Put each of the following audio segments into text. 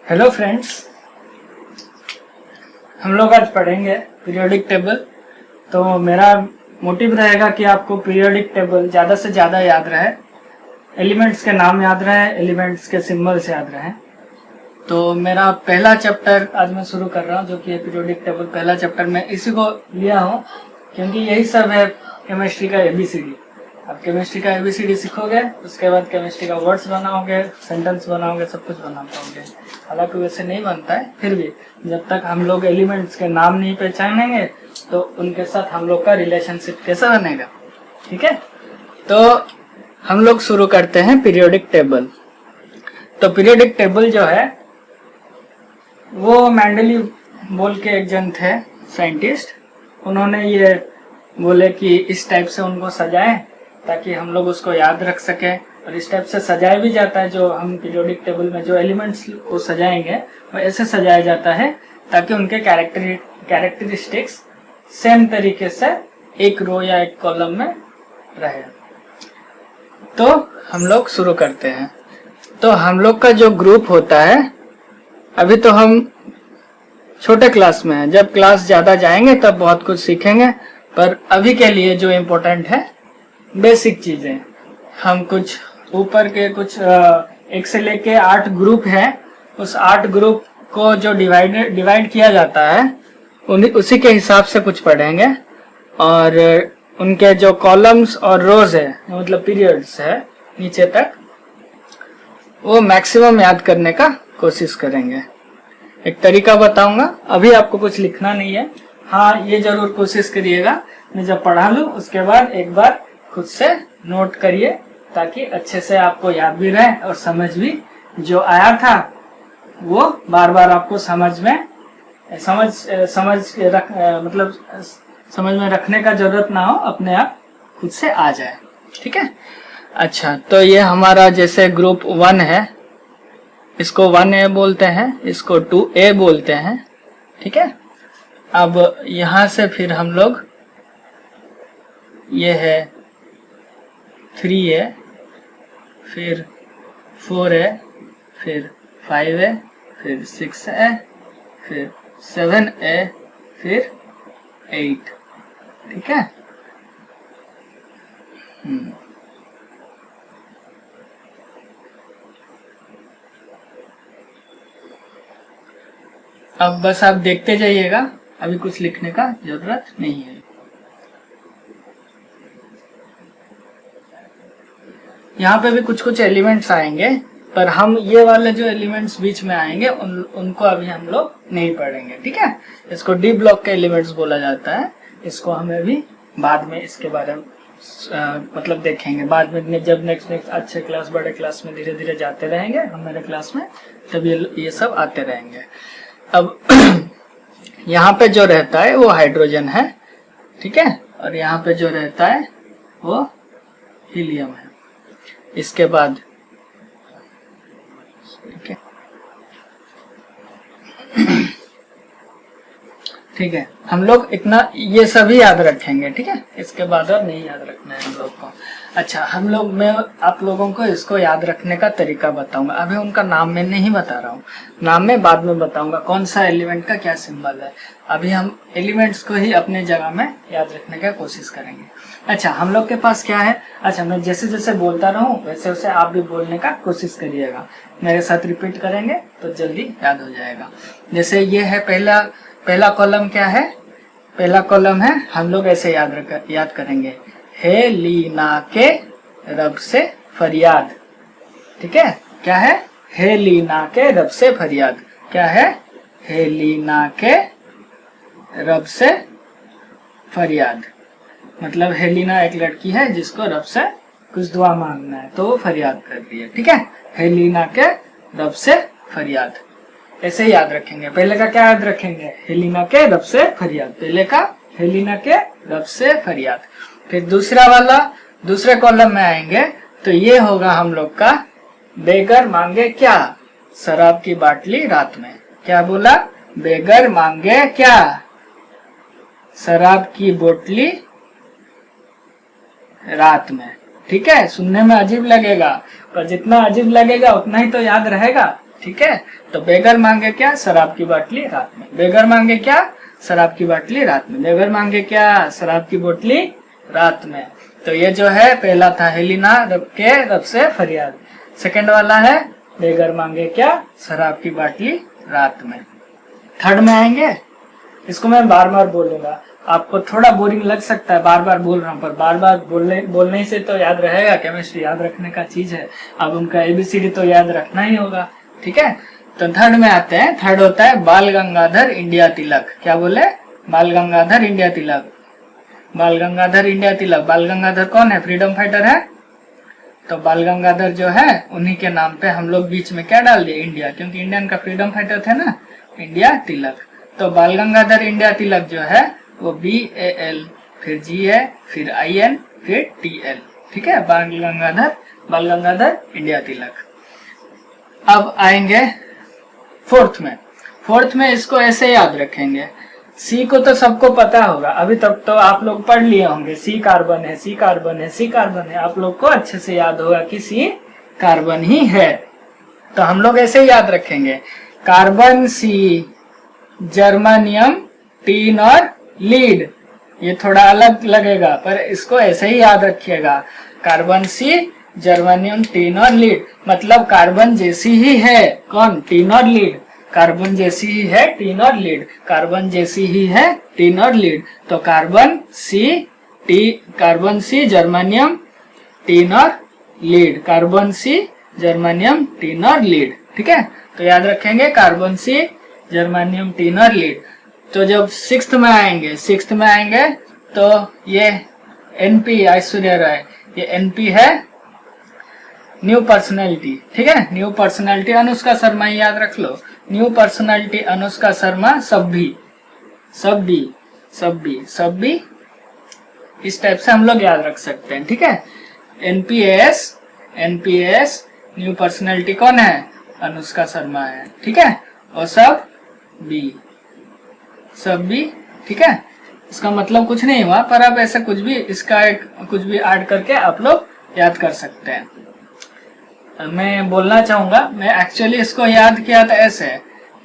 Hello friends, हम लोग आज पढ़ेंगे पीरियोडिक टेबल। तो मेरा मोटिव रहेगा कि आपको पीरियोडिक टेबल ज़्यादा से ज़्यादा याद रहे, एलिमेंट्स के नाम याद रहे, एलिमेंट्स के सिंबल्स याद रहे। तो मेरा पहला चैप्टर आज मैं शुरू कर रहा हूँ, जो कि है पीरियोडिक टेबल। पहला चैप्टर मैं इसी को लिया हूँ क्योंकि यही सब है केमिस्ट्री का ABCD। आप केमिस्ट्री का ABCD सीखोगे, उसके बाद केमिस्ट्री का वर्ड्स बनाओगे, सेंटेंस बनाओगे, सब कुछ बना पाओगे। हालांकि वैसे नहीं बनता है, फिर भी जब तक हम लोग एलिमेंट्स के नाम नहीं पहचानेंगे तो उनके साथ हम लोग का रिलेशनशिप कैसे बनेगा। ठीक है, तो हम लोग शुरू करते हैं पीरियोडिक टेबल। तो पीरियोडिक टेबल जो है वो मेंडलीव बोल के एक जन थे साइंटिस्ट, उन्होंने ये बोले कि इस टाइप से उनको सजाएं ताकि हम लोग उसको याद रख सकें। और इस टाइप से सजाया भी जाता है, जो हम पीरियोडिक टेबल में जो एलिमेंट्स को सजाएंगे वो ऐसे सजाया जाता है ताकि उनके कैरेक्टरिस्टिक्स सेम तरीके से एक रो या एक कॉलम में रहे। तो हम लोग शुरू करते हैं। तो हम लोग का जो ग्रुप होता है, अभी तो हम छोटे क्लास में हैं, जब क्लास ज्यादा जाएंगे तब बहुत कुछ सीखेंगे, पर अभी के लिए जो इम्पोर्टेंट है बेसिक चीजें। हम कुछ ऊपर के कुछ 1 से लेके 8 ग्रुप है, उस 8 ग्रुप को जो डिवाइड किया जाता है उसी के हिसाब से कुछ पढ़ेंगे। और उनके जो कॉलम्स और रोज है, मतलब पीरियड्स है नीचे तक, वो मैक्सिमम याद करने का कोशिश करेंगे। एक तरीका बताऊंगा, अभी आपको कुछ लिखना नहीं है। हाँ, ये जरूर कोशिश करिएगा मैं जब पढ़ा लूँ उसके बाद एक बार खुद से नोट करिए ताकि अच्छे से आपको याद भी रहे और समझ भी जो आया था वो बार बार आपको समझ में रखने का जरूरत ना हो, अपने आप खुद से आ जाए। ठीक है, अच्छा, तो ये हमारा जैसे ग्रुप 1 है, इसको 1A बोलते हैं, इसको 2A बोलते हैं। ठीक है, अब यहां से फिर हम लोग, ये है 3A, फिर 4A, फिर 5A, फिर 6A, फिर 7A, फिर 8। ठीक है, अब बस आप देखते जाइएगा, अभी कुछ लिखने का जरूरत नहीं है। यहाँ पे भी कुछ कुछ एलिमेंट्स आएंगे, पर हम ये वाले जो एलिमेंट्स बीच में आएंगे उनको अभी हम लोग नहीं पढ़ेंगे। ठीक है, इसको डी ब्लॉक के एलिमेंट्स बोला जाता है। इसको हमें भी बाद में इसके बारे में मतलब देखेंगे बाद में, जब नेक्स्ट अच्छे क्लास, बड़े क्लास में धीरे धीरे जाते रहेंगे हमारे क्लास में, तब ये सब आते रहेंगे। अब यहाँ पे जो रहता है वो हाइड्रोजन है। ठीक है, और यहाँ पे जो रहता है वो हीलियम है। इसके बाद ठीक है, हम लोग इतना ये सभी याद रखेंगे। ठीक है, इसके बाद और नहीं याद रखना है हम लोग को। अच्छा, मैं आप लोगों को इसको याद रखने का तरीका बताऊंगा। अभी उनका नाम मैं नहीं बता रहा हूँ, नाम मैं बाद में बताऊंगा कौन सा एलिमेंट का क्या सिंबल है। अभी हम एलिमेंट्स को ही अपने जगह में याद रखने का कोशिश करेंगे। अच्छा, हम लोग के पास क्या है, अच्छा मैं जैसे जैसे बोलता रहूं वैसे वैसे आप भी बोलने का कोशिश करिएगा, मेरे साथ रिपीट करेंगे तो जल्दी याद हो जाएगा। जैसे ये है पहला कॉलम, क्या है, पहला कॉलम है, हम लोग ऐसे याद करेंगे, हे लीना के रब से फरियाद। ठीक है, क्या है, हे लीना के रब से फरियाद। क्या है, हे लीना के रब से फरियाद, मतलब हेलिना एक लड़की है जिसको रब से कुछ दुआ मांगना है तो वो फरियाद कर रही है। ठीक है, हेलिना के रब से फरियाद, ऐसे ही याद रखेंगे। पहले का क्या याद रखेंगे, हेलिना के रब से फरियाद, पहले का हेलिना के रब से फरियाद। फिर दूसरा वाला दूसरे कॉलम में आएंगे तो ये होगा हम लोग का, बेगर मांगे क्या, शराब की बाटली रात में। क्या बोला, बेगर मांगे क्या, शराब की बोतली रात में। ठीक है, सुनने में अजीब लगेगा पर जितना अजीब लगेगा उतना ही तो याद रहेगा। ठीक है। तो बेगर मांगे क्या, शराब की बाटली रात में। बेगर मांगे क्या, शराब की बाटली रात में। बेगर मांगे क्या, शराब की बोतली रात में। तो ये जो है पहला था हेलिना के रब से फरियाद। सेकंड वाला है बेगर मांगे क्या, शराब की बाटली रात में। थर्ड में आएंगे, इसको मैं बार बार बोलूंगा, आपको थोड़ा बोरिंग लग सकता है बार बार बोल रहा हूँ, पर बार बार बोलने से तो याद रहेगा। केमिस्ट्री याद रखने का चीज है। अब उनका एबीसीडी तो याद रखना ही होगा, ठीक है। तो थर्ड में आते हैं। थर्ड होता है बाल गंगाधर इंडिया तिलक। क्या बोले, बाल गंगाधर इंडिया तिलक। बाल गंगाधर इंडिया तिलक। बाल गंगाधर कौन है, फ्रीडम फाइटर है। तो बाल गंगाधर जो है उन्हीं के नाम पे हम लोग बीच में क्या डाल दिए, इंडिया, क्योंकि इंडियन का फ्रीडम फाइटर थे ना, इंडिया तिलक। तो बाल गंगाधर इंडिया तिलक जो है वो BAL, फिर GA, फिर IN, फिर TL, ठीक है। बाल गंगाधर इंडिया तिलक। अब आएंगे फोर्थ में। फोर्थ में इसको ऐसे याद रखेंगे। सी को तो सबको पता होगा, अभी तक तो आप लोग पढ़ लिए होंगे, सी कार्बन है, सी कार्बन है, सी कार्बन है। आप लोग को अच्छे से याद होगा कि सी कार्बन ही है। तो हम लोग ऐसे याद रखेंगे, कार्बन सी, जर्मानियम, टीन और लीड। ये थोड़ा अलग लगेगा पर इसको ऐसे ही याद रखिएगा, कार्बन सी, जर्मानियम, टीन और लीड। मतलब कार्बन जैसी ही है कौन, टीन और लीड। कार्बन जैसी ही है टीन और लीड, कार्बन जैसी ही है टीन और लीड। तो कार्बन सी, जर्मानियम, टीन और lead. Carbon C, germanium, tin और लीड, ठीक है। तो याद रखेंगे कार्बन सी, जर्मानियम, टीन और लीड। तो जब सिक्स्थ में आएंगे तो ये NP ऐश्वर्या राय, ये NP है न्यू पर्सनैलिटी, ठीक है। न्यू पर्सनैलिटी अनुष्का शर्मा, याद रख लो। न्यू पर्सनैलिटी अनुष्का शर्मा, सब भी, इस टाइप से हम लोग याद रख सकते हैं, ठीक है। NPS न्यू पर्सनैलिटी कौन है, अनुष्का शर्मा है, ठीक है। और सब भी, ठीक है। इसका मतलब कुछ नहीं हुआ, पर अब ऐसा कुछ भी इसका कुछ भी ऐड करके आप लोग याद कर सकते हैं। मैं बोलना चाहूंगा, मैं एक्चुअली इसको याद किया था ऐसे,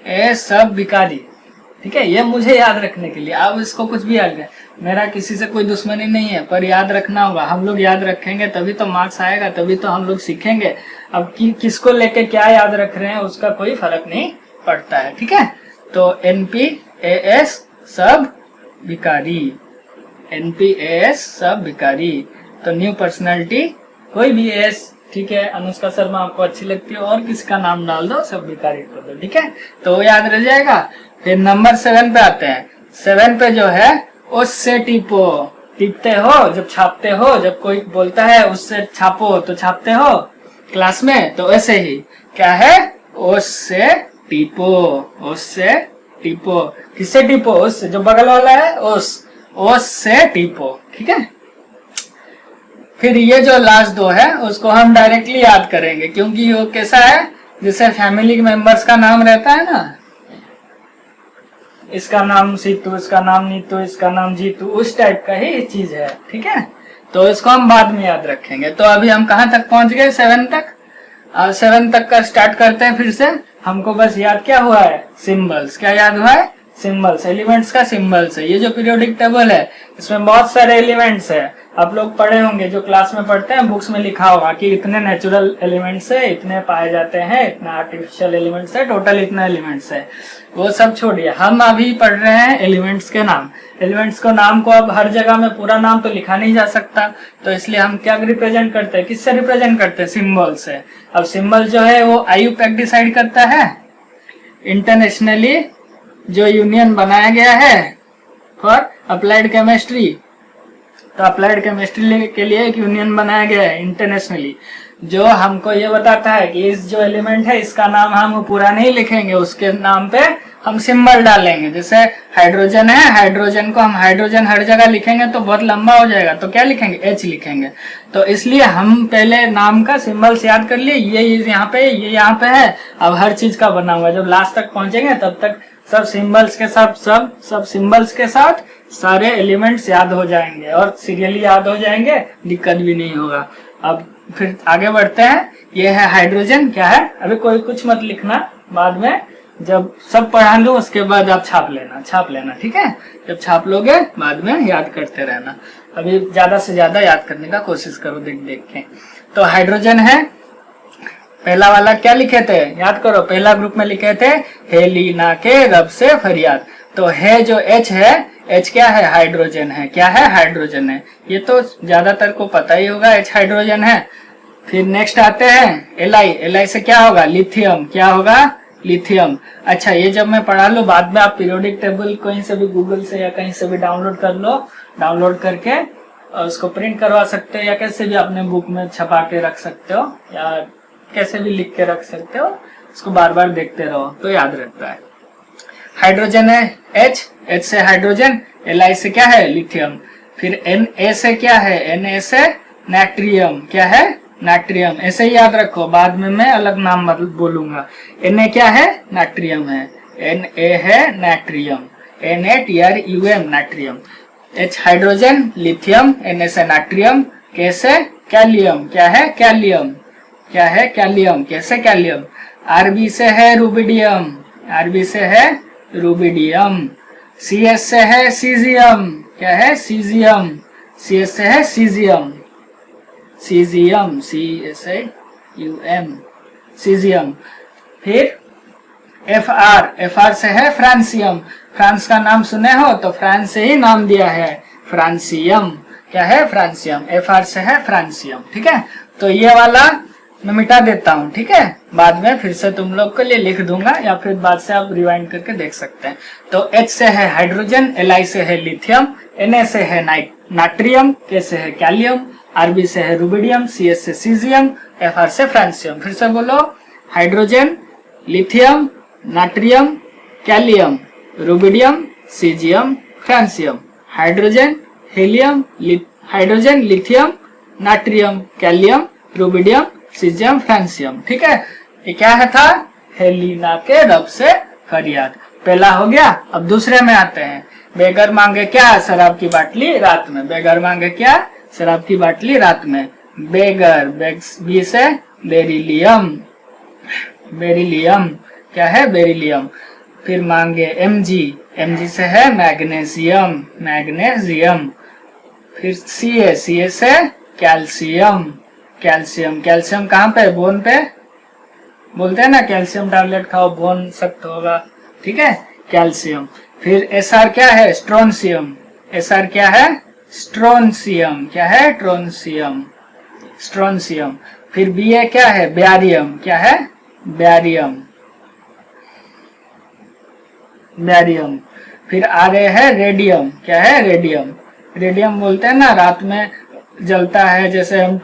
ए सब भिखारी, ठीक है। ये मुझे याद रखने के लिए, आप इसको कुछ भी याद करें, मेरा किसी से कोई दुश्मनी नहीं है, पर याद रखना होगा। हम लोग याद रखेंगे तभी तो मार्क्स आएगा, तभी तो हम लोग सीखेंगे। अब किसको लेके क्या याद रख रहे हैं उसका कोई फर्क नहीं पड़ता है, ठीक है। तो NPAS सब भिखारी, तो न्यू पर्सनैलिटी कोई भी एस, ठीक है। अनुष्का शर्मा आपको अच्छी लगती है, और किसका नाम डाल दो, सब भिखारी कर दो, ठीक है। तो याद रह जाएगा। फिर नंबर 7 पे आते हैं। 7 पे जो है उससे टिपते हो, जब छापते हो, जब कोई बोलता है उससे छापो तो छापते हो क्लास में, तो ऐसे ही क्या है, उससे टिपो। किससे टिपो, उससे, जो बगल वाला है उससे टिपो, ठीक है। फिर ये जो लास्ट दो है उसको हम डायरेक्टली याद करेंगे, क्योंकि वो कैसा है, जैसे फैमिली मेंबर्स का नाम रहता है ना, इसका नाम सीतू, इसका नाम नीतू, इसका नाम जीतू, उस टाइप का ही चीज है, ठीक है। तो इसको हम बाद में याद रखेंगे। तो अभी हम कहाँ तक पहुंच गए, 7 तक। अब 7 तक का स्टार्ट करते हैं फिर से। हमको बस याद क्या हुआ है, सिंबल्स। क्या याद हुआ है, सिंबल्स, एलिमेंट्स का सिंबल्स है। ये जो पीरियोडिक टेबल है इसमें बहुत सारे एलिमेंट्स है। आप लोग पढ़े होंगे, जो क्लास में पढ़ते हैं बुक्स में लिखा होगा कि इतने नेचुरल एलिमेंट्स है, इतने पाए जाते हैं, इतना आर्टिफिशियल एलिमेंट्स है, टोटल इतना एलिमेंट्स है। वो सब छोड़िए, हम अभी पढ़ रहे हैं एलिमेंट्स के नाम। एलिमेंट्स को नाम को अब हर जगह में पूरा नाम तो लिखा नहीं जा सकता, तो इसलिए हम क्या रिप्रेजेंट करते हैं, किससे रिप्रेजेंट करते हैं, सिंबल से। अब सिंबल जो है वो IUPAC डिसाइड करता है। इंटरनेशनली जो यूनियन बनाया गया है फॉर अप्लाइड केमिस्ट्री, तो अप्लाइड केमिस्ट्री के लिए एक यूनियन बनाया गया है इंटरनेशनली, जो हमको ये बताता है कि इस जो एलिमेंट है इसका नाम हम पूरा नहीं लिखेंगे, उसके नाम पे हम सिंबल डालेंगे। जैसे हाइड्रोजन है, हाइड्रोजन को हम हाइड्रोजन हर जगह लिखेंगे तो बहुत लंबा हो जाएगा, तो क्या लिखेंगे, H लिखेंगे। तो इसलिए हम पहले नाम का सिंबल्स याद कर लिए, ये यहाँ पे, ये यहाँ पे है। अब हर चीज का बना हुआ है, जब लास्ट तक पहुंचेंगे तब तक सब सिंबल्स के साथ सब सिंबल्स के साथ सारे एलिमेंट्स याद हो जाएंगे और सीरियली याद हो जाएंगे, दिक्कत भी नहीं होगा। अब फिर आगे बढ़ते हैं। ये है हाइड्रोजन, क्या है, अभी कोई कुछ मत लिखना, बाद में जब सब पढ़ा लूं उसके बाद आप छाप लेना, ठीक है। जब छाप लोगे बाद में याद करते रहना। अभी ज्यादा से ज्यादा याद करने का कोशिश करो देख देख के। तो हाइड्रोजन है, पहला वाला क्या लिखे थे, याद करो, पहला ग्रुप में लिखे थे हेलिना के रब से फरियाद। तो है जो H है, H क्या है, हाइड्रोजन है। क्या है, हाइड्रोजन है। ये तो ज्यादातर को पता ही होगा, H हाइड्रोजन है। फिर नेक्स्ट आते हैं Li से क्या होगा, लिथियम। क्या होगा, लिथियम। अच्छा, ये जब मैं पढ़ा लूं बाद में आप पीरियोडिक टेबल कहीं से भी गूगल से या कहीं से भी डाउनलोड कर लो, डाउनलोड करके उसको प्रिंट करवा सकते हो या कैसे भी अपने बुक में छपा के रख सकते हो या कैसे भी लिख के रख सकते हो। इसको बार बार देखते रहो तो याद रहता है। हाइड्रोजन है H से हाइड्रोजन, Li से क्या है, लिथियम। फिर Na से क्या है, Na से नाट्रियम। क्या है, नाट्रियम। ऐसे ही याद रखो, बाद में मैं अलग नाम बोलूंगा। Na क्या है, नाट्रियम है। Na है नाट्रियम, NaTrUm नाट्रियम। H hydrogen, lithium, Na से नाट्रियम, K से कैलियम। क्या है, कैलियम। क्या है, कैलियम। कैसे, कैलियम। Rb से है रूबिडियम, Rb से है रूबिडियम। Cs से है सीजियम। क्या है, सीजियम। Cs से है सीजियम, सीजियम, CSAUM, सीजियम। फिर Fr से है फ्रांसियम। फ्रांस का नाम सुने हो तो फ्रांस से ही नाम दिया है, फ्रांसियम। क्या है, फ्रांसियम। Fr से है फ्रांसियम, ठीक है। तो ये वाला मैं मिटा देता हूँ, ठीक है। बाद में फिर से तुम लोग के लिए लिख दूंगा या फिर बाद से आप रिवाइंड करके देख सकते हैं। तो H से है हाइड्रोजन, Li से है लिथियम, Na से है नाट्रियम, K से है कैलियम, Rb से है रूबिडियम, Cs से सीजियम, Fr से फ्रांसियम। फिर से बोलो, hydrogen, lithium, natrium, kalium, rubidium, caesium, francium. Hydrogen, helium, hydrogen, lithium, natrium, kalium, rubidium, caesium, francium, ठीक है। ये क्या है था, हेलिना के रब से फरियाद। पहला हो गया। अब दूसरे में आते हैं। बेगर मांगे क्या, शराब की बाटली रात में। बेगर मांगे क्या, शराब की बाटली रात में। बेगर, बी से बेरिलियम, बेरिलियम। क्या है, बेरिलियम। फिर मांगे Mg से है मैग्नीशियम, मैग्नीशियम। फिर Ca से कैल्शियम, कैल्शियम। कैल्शियम कहाँ पे, बोन पे बोलते हैं ना, कैल्शियम टैबलेट खाओ बोन सख्त होगा, ठीक है, कैल्शियम। फिर Sr क्या है, स्ट्रोंसियम। Sr क्या है, स्ट्रोंसियम। क्या है, ट्रोंसियम, स्ट्रोंसियम। फिर Ba क्या है, बैरियम। क्या है, बैरियम, बैरियम। फिर Ra है रेडियम। क्या है, रेडियम। रेडियम बोलते हैं ना, रात में जलता है, जैसे हम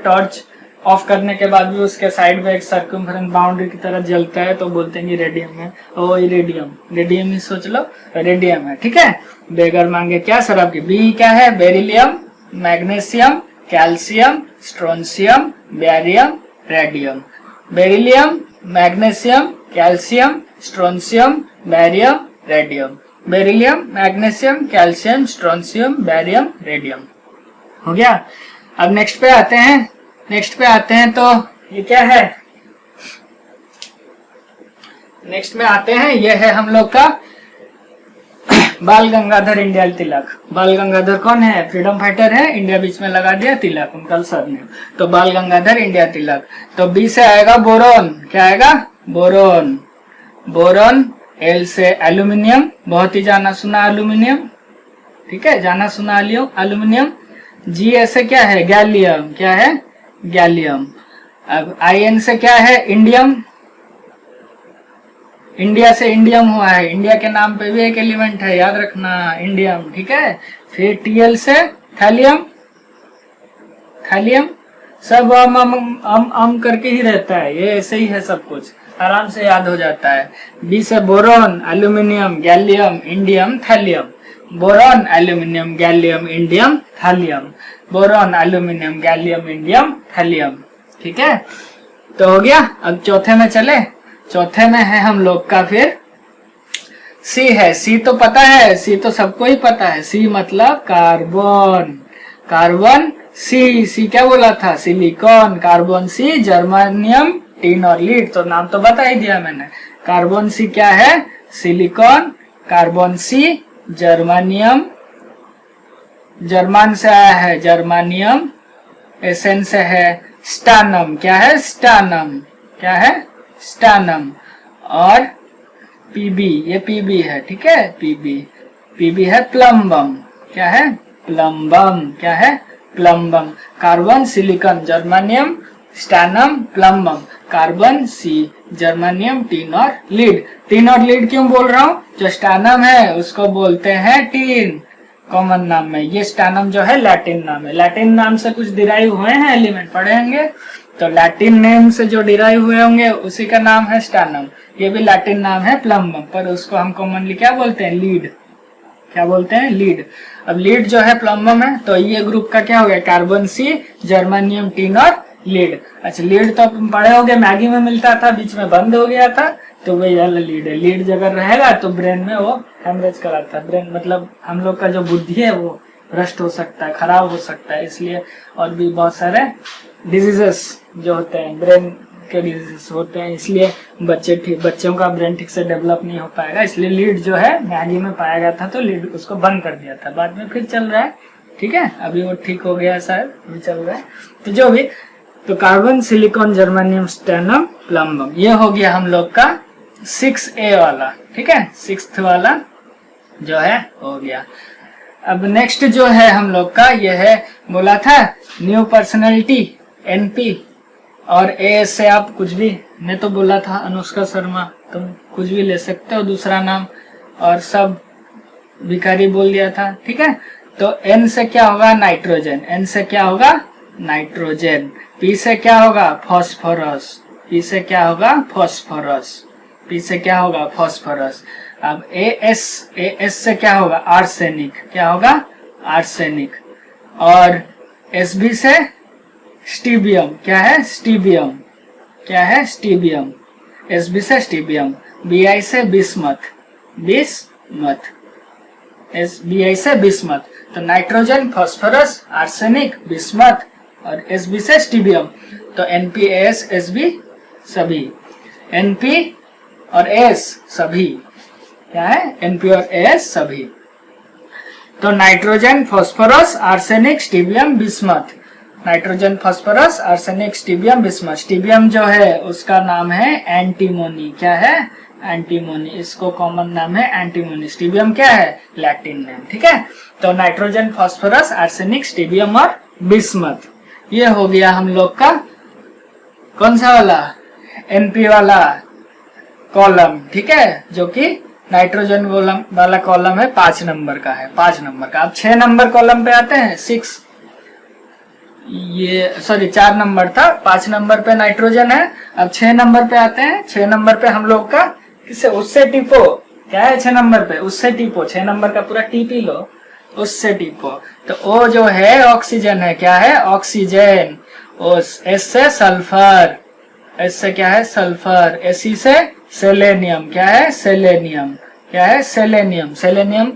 टॉर्च ऑफ करने के बाद भी उसके साइड में एक सर्कमफेरेंस बाउंड्री की तरह जलता है, तो बोलते हैं कि रेडियम है। ओ ये रेडियम, रेडियम ही सोच लो, रेडियम है, ठीक है। बेगर मांगे क्या, शराब की। बी क्या है, beryllium, magnesium, calcium, strontium, barium, radium. Beryllium, magnesium, calcium, strontium, barium, radium. Beryllium, magnesium, calcium, strontium, barium, radium. हो गया। अब नेक्स्ट पे आते हैं। तो ये क्या है, नेक्स्ट में आते हैं। ये है हम लोग का बाल गंगाधर इंडिया तिलक। बाल गंगाधर कौन है, फ्रीडम फाइटर है, इंडिया बीच में लगा दिया तिलक, उनका सरनेम। तो बाल गंगाधर इंडिया तिलक। तो बी से आएगा बोरोन। क्या आएगा, बोरोन, बोरोन। एल से एल्यूमिनियम, बहुत ही जाना सुना एल्यूमिनियम, ठीक है, जाना सुना एल्यूमिनियम। जी ऐसे क्या है, गैलियम। क्या है, गैलियम। अब आईएन से क्या है, इंडियम। इंडिया से इंडियम हुआ है, इंडिया के नाम पे भी एक एलिमेंट है, याद रखना, इंडियम, ठीक है। फिर टीएल से थैलियम, थैलियम। सब अम करके ही रहता है, ये ऐसे ही है, सब कुछ आराम से याद हो जाता है। बी से boron, aluminium, gallium, indium, thallium. Boron, aluminium, gallium, indium, thallium. Boron, aluminium, gallium, indium, thallium, ठीक है। तो हो गया। अब चौथे में चले। चौथे में है हम लोग का फिर सी है। सी तो पता है, सी तो सबको ही पता है। सी मतलब कार्बन, कार्बन। सी क्या बोला था, silicon. Carbon C, germanium tin और लीड, तो नाम तो बता ही दिया मैंने। कार्बन सी क्या है? Silicon. Carbon C germanium, German से आया है जर्मानियम। एसएन से है स्टानम, क्या है? स्टानम, क्या है? स्टानम। और पीबी, ये पीबी है, ठीक है, पीबी। पीबी है प्लम्बम, क्या है? प्लम्बम, क्या है? Plumbum. Carbon, silicon, germanium, stannum, plumbum. Carbon, C, germanium, tin और लीड। टीन और लीड क्यों बोल रहा हूँ? जो स्टानम है उसको बोलते हैं टीन, कॉमन नाम में। ये स्टानम जो है लैटिन नाम है, लैटिन नाम से कुछ डिराइव हुए हैं एलिमेंट, पढ़ेंगे तो लैटिन नेम से जो डिराइव हुए होंगे उसी का नाम है स्टानम। ये भी लैटिन नाम है प्लम्बम, पर उसको हम कॉमनली क्या बोलते हैं? लीड। क्या बोलते हैं? लीड। अब लीड जो है प्लम्बम है, तो ये ग्रुप का क्या हो गया? कार्बन सी, जर्मानियम, टीन और लीड। अच्छा, लीड तो तुम पढ़े होगे, मैगी में मिलता था, बीच में बंद हो गया था, तो वही वाला लीड है। लीड अगर रहेगा तो ब्रेन में वो हेमरेज कराता है। ब्रेन मतलब हम लोग का जो बुद्धि है वो भ्रष्ट हो सकता है, खराब हो सकता है, इसलिए और भी बहुत सारे डिजीजेस जो होते हैं, ब्रेन के डिजीजेस होते हैं, इसलिए बच्चों का ब्रेन ठीक से डेवलप नहीं हो पाएगा। इसलिए लीड जो है मैगी में पाया गया था, तो लीड उसको बंद कर दिया था, बाद में फिर चल रहा है, ठीक है, अभी वो ठीक हो गया शायद, अभी चल रहा है। तो जो भी, तो carbon, silicon, germanium, stannum, plumbum, ये हो गया हम लोग का 6A वाला, ठीक है, 6th वाला जो है हो गया। अब नेक्स्ट जो है हम लोग का ये है, बोला था न्यू पर्सनैलिटी, NP, और A से आप कुछ भी, मैं तो बोला था अनुष्का शर्मा, तुम कुछ भी ले सकते हो दूसरा नाम, और सब भिखारी बोल दिया था, ठीक है। तो N से क्या होगा? नाइट्रोजन। N से क्या होगा? नाइट्रोजन। P से क्या होगा? फॉस्फोरस। P से क्या होगा? फॉस्फोरस। P से क्या होगा? फॉस्फोरस। अब AS से क्या होगा? आर्सेनिक। क्या होगा? आर्सेनिक। और SB से स्टीबियम। क्या है? स्टीबियम। क्या है? स्टीबियम। SB से स्टीबियम। BI से बिस्मथ। बिस्मथ। BI से बिस्मथ। तो नाइट्रोजन, फास्फोरस, आर्सेनिक, बिस्मथ और SB से स्टीबियम। तो NP, AS, SB सभी, NP और AS सभी, क्या है? NP और AS सभी। तो nitrogen, phosphorus, arsenic, stibium, bismuth. Nitrogen, phosphorus, arsenic, stibium, bismuth. Stibium जो है उसका नाम है एंटीमोनी। क्या है? एंटीमोनी। इसको कॉमन नाम है एंटीमोनी। स्टीबियम क्या है? लैटिन नेम, ठीक है। तो नाइट्रोजन, फास्फोरस, आर्सेनिक, स्टीबियम और बिस्मथ, ये हो गया हम लोग का कौन सा वाला? NP वाला कॉलम, ठीक है, जो कि नाइट्रोजन वाला कॉलम है, 5 नंबर का है, 5 नंबर का। अब 6 नंबर कॉलम पे आते हैं, 6, ये सॉरी 4 नंबर था, 5 नंबर पे नाइट्रोजन है। अब 6 नंबर पे आते हैं। 6 नंबर पे हम लोग का किससे? उससे टिपो। क्या है 6 नंबर पे? उससे टिपो। 6 नंबर का पूरा टीपी लो, उससे टिपो। तो O जो है ऑक्सीजन है। क्या है? ऑक्सीजन। S से सल्फर। S से क्या है? सल्फर। Se से सेलेनियम। क्या है? सेलेनियम। क्या है? सेलेनियम। सेलेनियम,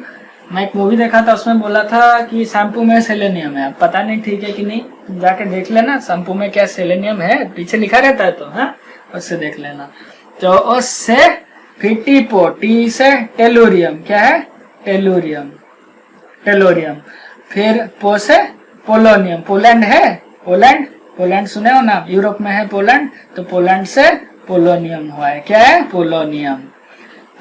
मैं एक मूवी देखा था, उसमें बोला था कि शैम्पू में सेलेनियम है। पता नहीं ठीक है कि नहीं, तुम जाके देख लेना शैम्पू में क्या सेलेनियम है, पीछे लिखा रहता है, तो हाँ उससे देख लेना। तो उससे फिर टीपो, T से टेलुरियम। क्या है? टेलुरियम। टेलुरियम। फिर पो से पोलोनियम। पोलैंड है, पोलैंड, पोलैंड सुने हो ना, यूरोप में है पोलैंड, तो पोलैंड से पोलोनियम हुआ है। क्या है? पोलोनियम।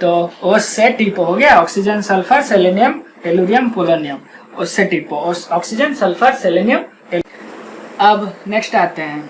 तो उससे टिपो हो गया oxygen, sulphur, selenium, tellurium, polonium. उससे टिपो ऑक्सीजन, सल्फर, सेलेनियम। अब नेक्स्ट आते हैं,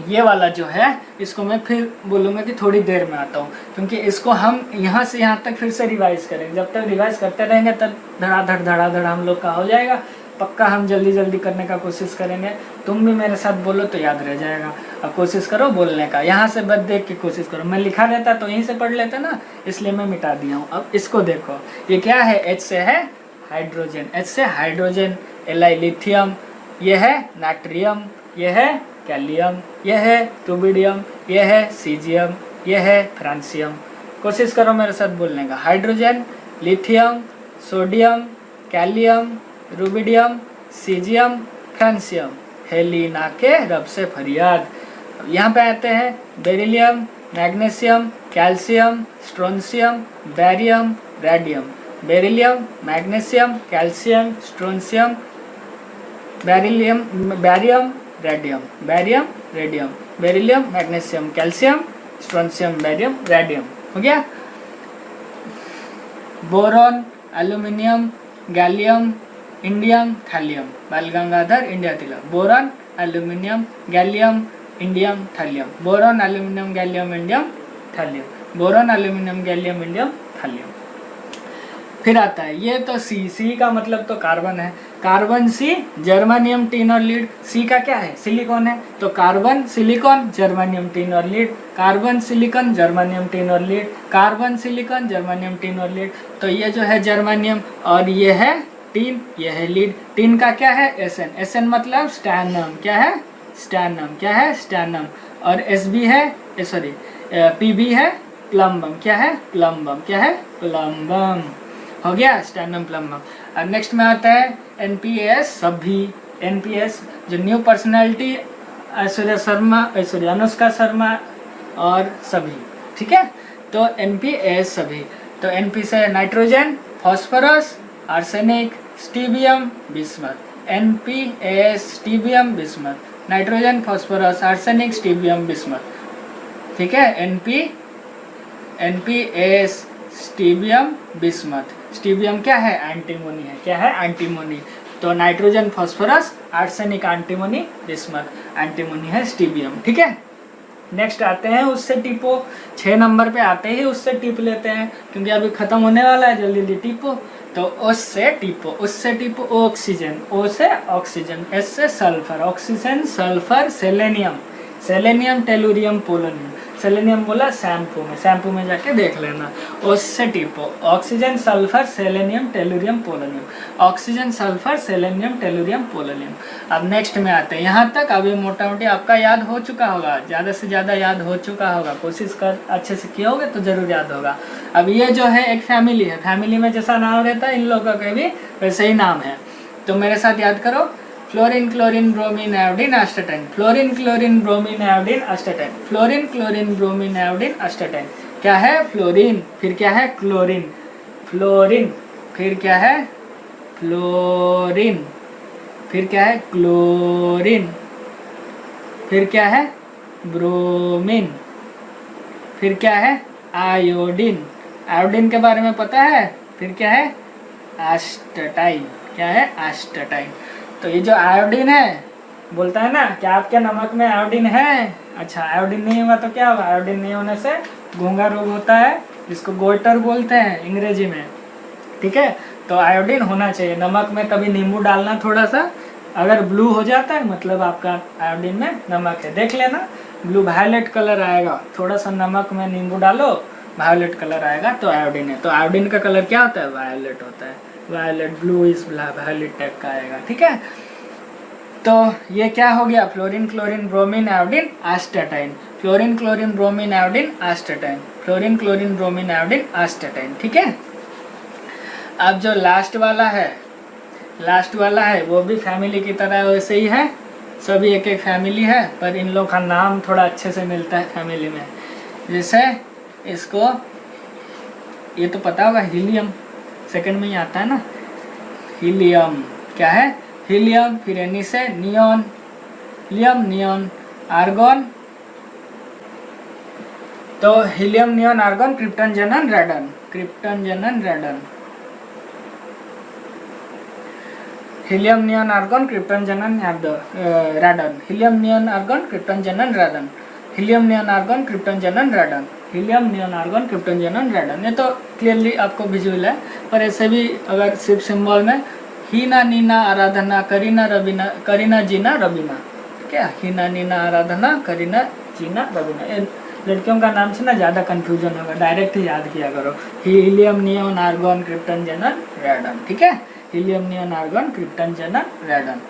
ये वाला जो है इसको मैं फिर बोलूंगा कि थोड़ी देर में आता हूँ, क्योंकि इसको हम यहाँ से यहाँ तक फिर से रिवाइज करेंगे। जब तक रिवाइज करते रहेंगे तब धड़ाधड़ हम लोग का हो जाएगा। पक्का हम जल्दी जल्दी करने का कोशिश करेंगे। तुम भी मेरे साथ बोलो तो याद रह जाएगा। अब कोशिश करो बोलने का, यहाँ से बस देख के कोशिश करो। मैं लिखा रहता तो यहीं से पढ़ लेते ना, इसलिए मैं मिटा दिया हूँ। अब इसको देखो, ये क्या है? H से है हाइड्रोजन। H से हाइड्रोजन। Li lithium. ये है नाट्रियम। ये है कैलियम। ये है रुबिडियम। ये है सीजियम। ये है फ्रांसियम। कोशिश करो मेरे साथ बोलने का। Hydrogen, lithium, sodium, kalium, rubidium, caesium, francium. Helena के रब से फरियाद। यहाँ पे आते हैं beryllium, magnesium, calcium, strontium, barium, radium. Beryllium, magnesium, calcium, strontium, beryllium, barium, radium, barium, radium, beryllium, magnesium, calcium, strontium, barium, radium. हो गया। Boron, aluminium, gallium, indium, thallium. Bal Gangadhar India Tilak. Boron, aluminium, gallium, indium, thallium. Boron, aluminium, gallium, indium, thallium. Boron, aluminium, gallium, indium, thallium. फिर आता है ये तो सी का मतलब तो कार्बन है। कार्बन सी, जर्मानियम, टिन और लीड। सी का क्या है? सिलिकॉन है। तो कार्बन, सिलिकॉन, जर्मानियम, टिन और lead. Carbon, silicon, germanium, tin और lead. Carbon, silicon, germanium, tin और लीड। तो ये जो है जर्मानियम और ये है टिन, ये है लीड। टिन का क्या है? Sn। Sn मतलब स्टैनम। क्या है? स्टैनम। क्या है? स्टैनम। और Sb है, सॉरी Pb है प्लम्बम। क्या है? प्लम्बम। क्या है? प्लम्बम। हो गया स्टैनम, प्लम्बम। अब नेक्स्ट में आता है NPS सभी। NPS जो न्यू पर्सनैलिटी, ऐश्वर्या शर्मा, अनुष्का शर्मा और सभी। ठीक है। तो NPS सभी। तो NP से nitrogen, phosphorus, arsenic, stibium, bismuth. NPS stibium, bismuth. Nitrogen, phosphorus, arsenic, stibium, bismuth. ठीक है। NPS stibium, bismuth. स्टीबियम क्या है? एंटीमोनी है। क्या है? एंटीमोनी। तो nitrogen, phosphorus, arsenic, antimony, bismuth. Antimony है स्टीबियम। ठीक है। नेक्स्ट आते हैं उससे टिपो। 6 नंबर पे आते ही उससे टिप लेते हैं क्योंकि अभी खत्म होने वाला है, जल्दी जल्दी टिपो। तो उससे टिपो, उससे टिपो। ऑक्सीजन, ओ से ऑक्सीजन, एस से sulphur, oxygen, sulphur, selenium, selenium, tellurium, polonium. Selenium बोला शैम्पू में, शैम्पू में जाके देख लेना। उससे टिपो, oxygen, sulphur, selenium, tellurium, polonium. Oxygen, sulphur, selenium, tellurium, polonium. अब नेक्स्ट में आते हैं। यहाँ तक अभी मोटा मोटी आपका याद हो चुका होगा, ज़्यादा से ज़्यादा याद हो चुका होगा। कोशिश कर अच्छे से किया होगा तो ज़रूर याद होगा। अब ये जो है एक फैमिली है, फैमिली में जैसा नाम रहता है इन लोगों का भी वैसे ही नाम है। तो मेरे साथ याद करो। Fluorine, chlorine, bromine, iodine, astatine. Fluorine, chlorine, bromine, iodine, astatine. Fluorine, chlorine, bromine, iodine, एस्टाटाइन। क्या है? फ्लोरीन। फिर क्या है? क्लोरीन। फ्लोरीन। फिर क्या है? फ्लोरीन। फिर क्या है? क्लोरीन। फिर क्या है? ब्रोमीन। फिर क्या है? आयोडीन। आयोडीन के बारे में पता है? फिर क्या है? एस्टाटाइन। क्या है? एस्टाटाइन। तो ये जो आयोडीन है, बोलता है ना कि आपके नमक में आयोडीन है। अच्छा, आयोडीन नहीं होगा तो क्या होगा? आयोडीन नहीं होने से गूंगा रोग होता है, जिसको गोइटर बोलते हैं अंग्रेजी में। ठीक है। तो आयोडीन होना चाहिए नमक में। कभी नींबू डालना थोड़ा सा, अगर ब्लू हो जाता है मतलब आपका आयोडीन में नमक है। देख लेना, ब्लू वायलेट कलर आएगा। थोड़ा सा नमक में नींबू डालो, वायलेट कलर आएगा तो आयोडीन है। तो आयोडीन का कलर क्या होता है? वायलेट होता है। Violet, blue is violet type का आएगा। ठीक है। तो ये क्या हो गया? Fluorine, chlorine, bromine, iodine, astatine. Fluorine, chlorine, bromine, iodine, astatine. Fluorine, chlorine, bromine, iodine, astatine. ठीक है। अब जो लास्ट वाला है, लास्ट वाला है वो भी फैमिली की तरह वैसे ही है। सभी एक एक फैमिली है, पर इन लोग का नाम थोड़ा अच्छे से मिलता है फैमिली में। जैसे इसको, ये तो पता होगा, हीलियम सेकंड में ही आता है ना। हीलियम क्या है? हीलियम। फिर एनी से नियॉन, लियम, नियॉन, आर्गन। तो helium, neon, argon, krypton, xenon, radon. Krypton, xenon, radon. Helium, neon, argon, krypton, xenon, radon. Helium, neon, argon, krypton, xenon, radon. Helium, neon, argon, krypton, xenon, radon. Helium, neon, argon, krypton, xenon, radon. ये तो clearly आपको visual है, पर ऐसे भी अगर सिर्फ symbol में हीना, नीना, आराधना, करीना, रबीना, करीना, जीना, रबीना। क्या? हीना, नीना, आराधना, करीना, जीना, रबीना। लड़कियों का नाम से ना ज़्यादा कंफ्यूजन होगा, डायरेक्ट ही याद किया करो। Helium, neon, argon, krypton, xenon, रेडन। ठीक है। Helium, neon, argon, krypton, xenon, रेडन।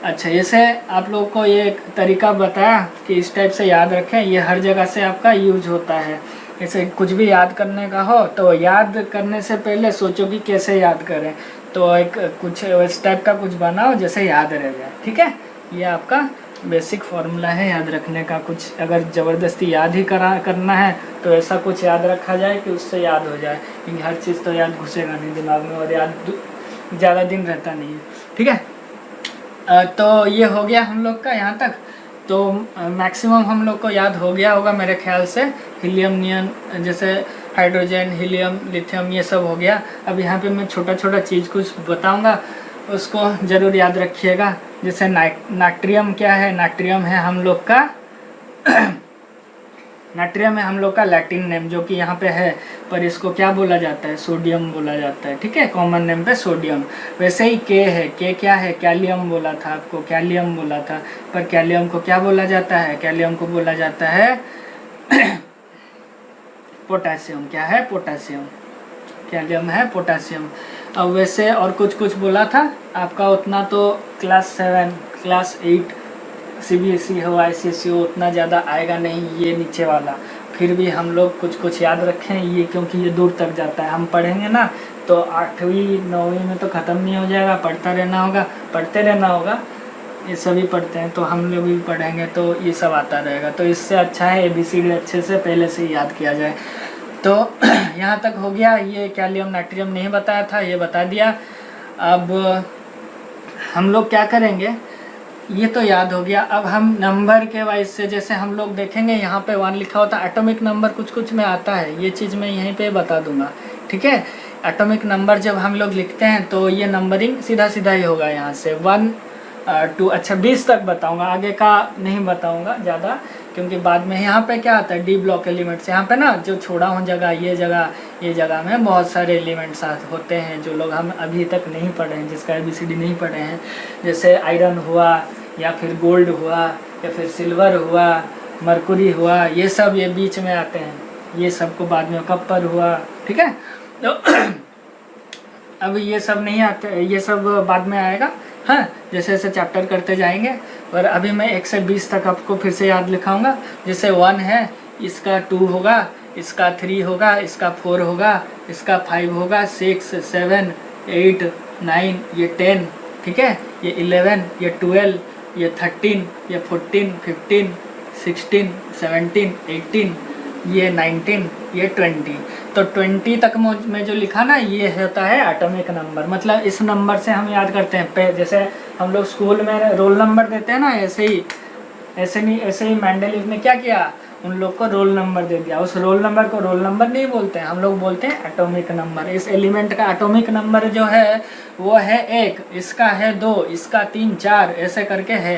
अच्छा, जैसे आप लोगों को ये एक तरीका बताया कि इस टाइप से याद रखें, ये हर जगह से आपका यूज होता है। जैसे कुछ भी याद करने का हो तो याद करने से पहले सोचो कि कैसे याद करें, तो एक कुछ इस टाइप का कुछ बनाओ जैसे याद रह जाए। ठीक है। ये आपका बेसिक फॉर्मूला है याद रखने का। कुछ अगर ज़बरदस्ती याद ही करना है तो ऐसा कुछ याद रखा जाए कि उससे याद हो जाए, क्योंकि हर चीज़ तो याद घुसेगा नहीं दिमाग में और याद ज़्यादा दिन रहता नहीं है। ठीक है, तो ये हो गया हम लोग का यहाँ तक। तो मैक्सिमम हम लोग को याद हो गया होगा मेरे ख्याल से। हीलियम, नियन, जैसे हाइड्रोजन, हीलियम, लिथियम, ये सब हो गया। अब यहाँ पे मैं छोटा छोटा चीज़ कुछ बताऊँगा, उसको ज़रूर याद रखिएगा। जैसे नाट्रियम क्या है, नाट्रियम है हम लोग का नाट्रियम है हम लोग का लैटिन नेम, जो कि यहाँ पे है, पर इसको क्या बोला जाता है, सोडियम बोला जाता है। ठीक है, कॉमन नेम पे सोडियम। वैसे ही के है, के क्या है, कैलियम बोला था आपको, कैलियम बोला था, पर कैलियम को क्या बोला जाता है, कैलियम को बोला जाता है पोटेशियम। क्या है, पोटेशियम। कैलियम है पोटेशियम। अब वैसे और कुछ कुछ बोला था आपका, उतना तो क्लास 7 क्लास 8 CBSE हो ICSE हो उतना ज़्यादा आएगा नहीं ये नीचे वाला। फिर भी हम लोग कुछ कुछ याद रखें ये, क्योंकि ये दूर तक जाता है। हम पढ़ेंगे ना तो 8वीं 9वीं में तो ख़त्म नहीं हो जाएगा, पढ़ता रहना होगा, पढ़ते रहना होगा। ये सभी पढ़ते हैं तो हम लोग भी पढ़ेंगे तो ये सब आता रहेगा। तो इससे अच्छा है ABCD अच्छे से पहले से ही याद किया जाए। तो यहाँ तक हो गया। ये कैलियम नाट्रियम नहीं बताया था, ये बता दिया। अब हम लोग क्या करेंगे, ये तो याद हो गया। अब हम नंबर के वाइज से, जैसे हम लोग देखेंगे यहाँ पे 1 लिखा होता है, एटॉमिक नंबर कुछ कुछ में आता है, ये चीज़ मैं यहीं पे बता दूंगा। ठीक है, एटॉमिक नंबर जब हम लोग लिखते हैं तो ये नंबरिंग सीधा सीधा ही होगा, यहाँ से 1 2 अच्छा 20 तक बताऊंगा, आगे का नहीं बताऊंगा ज़्यादा, क्योंकि बाद में यहाँ पे क्या आता है, डी ब्लॉक एलिमेंट्स। यहाँ पे ना जो छोड़ा हूँ जगह, ये जगह में बहुत सारे एलिमेंट्स होते हैं जो लोग हम अभी तक नहीं पढ़े हैं, जिसका ABCD नहीं पढ़े हैं। जैसे आयरन हुआ, या फिर गोल्ड हुआ, या फिर सिल्वर हुआ, मरकुरी हुआ, ये सब ये बीच में आते हैं, ये सबको बाद में कॉपर हुआ। ठीक है, तो अब ये सब नहीं आते, ये सब बाद में आएगा। हाँ, जैसे जैसे चैप्टर करते जाएंगे। और अभी मैं 1 से 20 तक आपको फिर से याद लिखाऊंगा। जैसे 1 है, इसका 2 होगा, इसका 3 होगा, इसका 4 होगा, इसका 5 होगा, 6 7 8 9, ये 10। ठीक है, ये 11, ये 12, ये 13, ये 14 15 16 17 18, ये 19, ये 20। तो 20 तक में जो लिखा ना, ये होता है एटॉमिक नंबर। मतलब इस नंबर से हम याद करते हैं। जैसे हम लोग स्कूल में रोल नंबर देते हैं ना, ऐसे ही मेंडलीव ने क्या किया, उन लोग को रोल नंबर दे दिया। उस रोल नंबर को रोल नंबर नहीं बोलते हैं, हम लोग बोलते हैं एटॉमिक नंबर। इस एलिमेंट का एटॉमिक नंबर जो है वो है 1, इसका है 2, इसका 3 4, ऐसे करके है।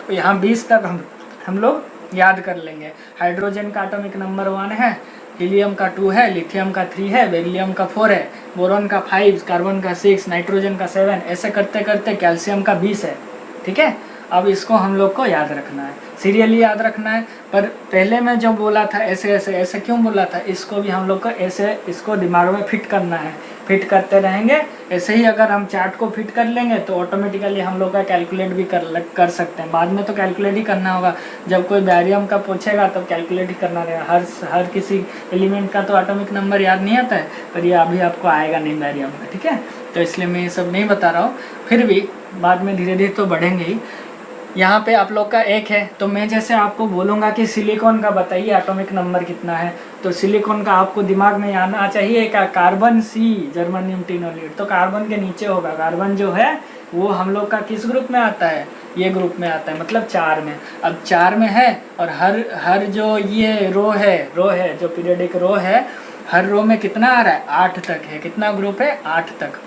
तो यहाँ 20 तक हम लोग याद कर लेंगे। हाइड्रोजन का एटॉमिक नंबर 1 है, हीलियम का 2 है, लिथियम का 3 है, बेरिलियम का 4 है, बोरॉन का 5, कार्बन का 6, नाइट्रोजन का 7, ऐसे करते करते कैल्शियम का 20 है। ठीक है, अब इसको हम लोग को याद रखना है, सीरियली याद रखना है। पर पहले मैं जो बोला था ऐसे क्यों बोला था, इसको भी हम लोग को ऐसे इसको दिमाग में फिट करना है। फिट करते रहेंगे ऐसे ही। अगर हम चार्ट को फिट कर लेंगे तो ऑटोमेटिकली हम लोग का कैलकुलेट भी कर सकते हैं। बाद में तो कैलकुलेट ही करना होगा, जब कोई बैरियम का पूछेगा तो कैलकुलेट ही करना रहेगा। हर किसी एलिमेंट का तो एटॉमिक नंबर याद नहीं आता है, पर ये अभी आपको आएगा नहीं बैरियम का। ठीक है, तो इसलिए मैं ये सब नहीं बता रहा हूँ। फिर भी बाद में धीरे धीरे तो बढ़ेंगे ही। यहाँ पे आप लोग का 1 है, तो मैं जैसे आपको बोलूँगा कि सिलिकॉन का बताइए एटॉमिक नंबर कितना है, तो सिलिकॉन का आपको दिमाग में आना चाहिए क्या, कार्बन C, जर्मनियम टिनोलेट। तो कार्बन के नीचे होगा। कार्बन जो है वो हम लोग का किस ग्रुप में आता है, ये ग्रुप में आता है, मतलब 4 में। अब 4 में है, और हर जो ये रो है जो पीरियोडिक रो है, हर रो में कितना आ रहा है, 8 तक है। कितना ग्रुप है, 8 तक।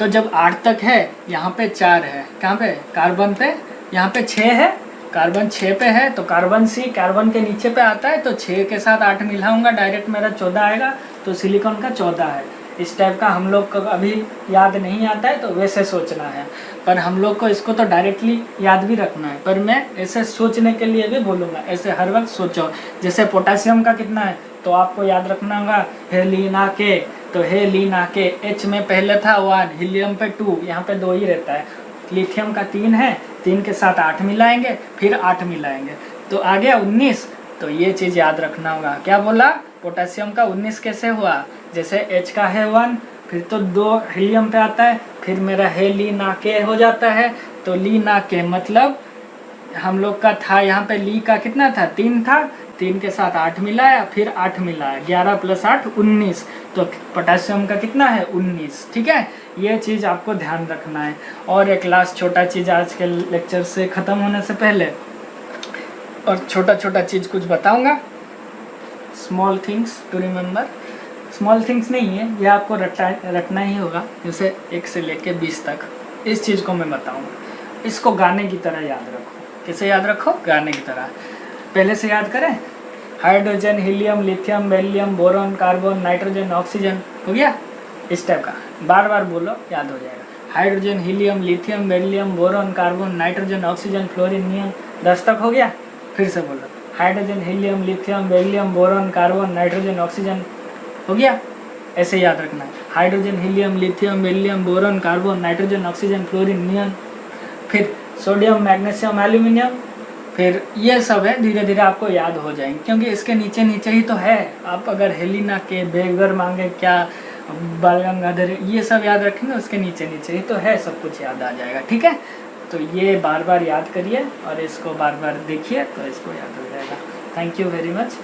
तो जब 8 तक है, यहाँ पे 4 है, कहाँ पे, कार्बन पे, यहाँ पे 6 है, कार्बन 6 पे है, तो कार्बन C कार्बन के नीचे पे आता है, तो 6 के साथ 8 मिलाऊंगा, डायरेक्ट मेरा 14 आएगा। तो सिलिकॉन का 14 है। इस टाइप का हम लोग को अभी याद नहीं आता है, तो वैसे सोचना है। पर हम लोग को इसको तो डायरेक्टली याद भी रखना है, पर मैं ऐसे सोचने के लिए भी बोलूँगा, ऐसे हर वक्त सोचो। जैसे पोटासियम का कितना है, तो आपको याद रखना होगा हेलिना के, तो हेलिना के H में पहले था 1, हीलियम पे 2, यहाँ पे 2 ही रहता है। लिथियम का 3 है, 3 के साथ 8 मिलाएंगे, फिर 8 मिलाएंगे, तो आ गया 19। तो ये चीज़ याद रखना होगा। क्या बोला, पोटेशियम का 19 कैसे हुआ, जैसे H का है 1, फिर तो 2 हीलियम पे आता है, फिर मेरा हेलिना के हो जाता है। तो लीना के मतलब हम लोग का था यहाँ पे ली का कितना था, 3 था, 3 के साथ 8 मिलाया, फिर 8 मिलाया, 11 + 8 19, तो पोटेशियम का कितना है 19। ठीक है, ये चीज़ आपको ध्यान रखना है। और एक लास्ट छोटा चीज़ आज के लेक्चर से ख़त्म होने से पहले, और छोटा छोटा चीज़ कुछ बताऊँगा, small things to remember. Small things नहीं है, ये आपको रटना ही होगा, जैसे 1 से लेके 20 तक। इस चीज़ को मैं बताऊँगा, इसको गाने की तरह याद रखो। कैसे याद रखो, गाने की तरह। पहले से याद करें, hydrogen, helium, lithium, beryllium, boron, carbon, nitrogen, oxygen, हो गया। इस टाइप का बार बार बोलो, याद हो जाएगा। Hydrogen, helium, lithium, beryllium, boron, carbon, nitrogen, oxygen, fluorine, neon. 10 तक हो गया। फिर से बोलो, hydrogen, helium, lithium, beryllium, boron, carbon, nitrogen, oxygen, हो गया। ऐसे याद रखना है, hydrogen, helium, lithium, beryllium, boron, carbon, nitrogen, oxygen, fluorine, neon. फिर सोडियम, मैग्नीशियम, एल्यूमिनियम। फिर ये सब है, धीरे धीरे आपको याद हो जाएंगे, क्योंकि इसके नीचे नीचे ही तो है। आप अगर हेलिना के, बेगर मांगे क्या, बाल गंगाधर, ये सब याद रखेंगे, उसके नीचे नीचे ही तो है, सब कुछ याद आ जाएगा। ठीक है, तो ये बार बार याद करिए और इसको बार बार देखिए, तो इसको याद हो जाएगा। Thank you very much.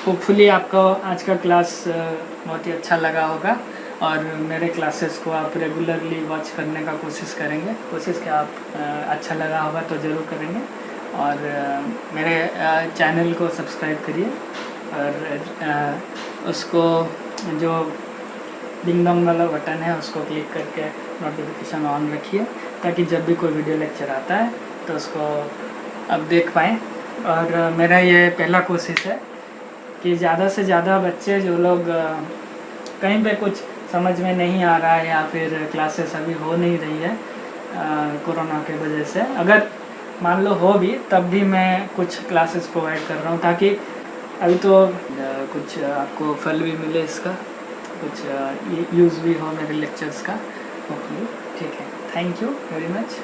Hopefully आपको आज का क्लास बहुत ही अच्छा लगा होगा, और मेरे क्लासेस को आप रेगुलरली वॉच करने का कोशिश करेंगे। कोशिश क्या, आप अच्छा लगा होगा तो ज़रूर करेंगे। और मेरे चैनल को सब्सक्राइब करिए, और उसको जो डिंग डोंग वाला बटन है उसको क्लिक करके नोटिफिकेशन ऑन रखिए, ताकि जब भी कोई वीडियो लेक्चर आता है तो उसको आप देख पाएँ। और मेरा ये पहला कोशिश है कि ज़्यादा से ज़्यादा बच्चे जो लोग कहीं पे कुछ समझ में नहीं आ रहा है, या फिर क्लासेस अभी हो नहीं रही है कोरोना के वजह से, अगर मान लो हो भी, तब भी मैं कुछ क्लासेस प्रोवाइड कर रहा हूँ, ताकि अभी तो कुछ आपको फल भी मिले इसका, कुछ यूज़ भी हो मेरे लेक्चर्स का। ओके, ठीक है, थैंक यू वेरी मच।